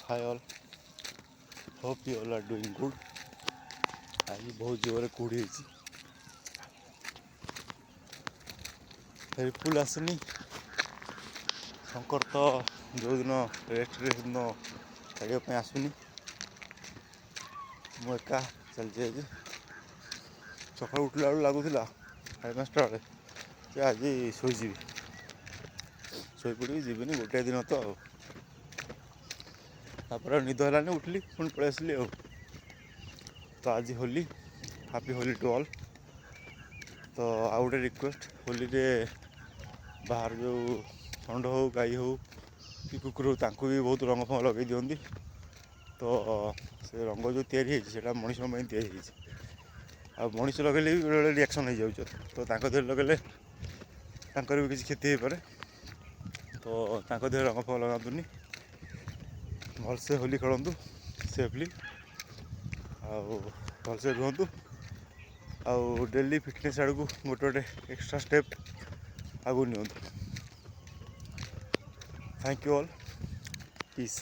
Hi all, hope you all are doing good. आज बहुत जोर कुड़ी फेर फुल आसनी शंकर तो जो दिन रेस्ट दिन खाइप आसुनी मु एका चलती सका उठला बेलू लगुला 5:30 बेले कि आज शोजी शोपड़ी जीवन गोटे दिन तो निद है उठली पुणी पलि आसली तो आज Holi happy Holi to all. तो आउ गोटे रिक्वेस्ट होली रे बाहर जो षंड हो गाई हो कि कुकुर हो तांको भी बहुत रंग फंग लगे दिखती। तो से रंग जो या मनीष आ मनीष लगे भी बेले रिएक्शन हो जाऊँ तो देह लगे भी किसी क्षति हो पारे। तो देह रंग फंग लगातुनि भलसे होली खेलतु सेफली भलसे रुहतु आउ डेली फिटनेस आड़ को गोटे गोटे एक्स्ट्रा स्टेप आगु नि। Thank you all, piece.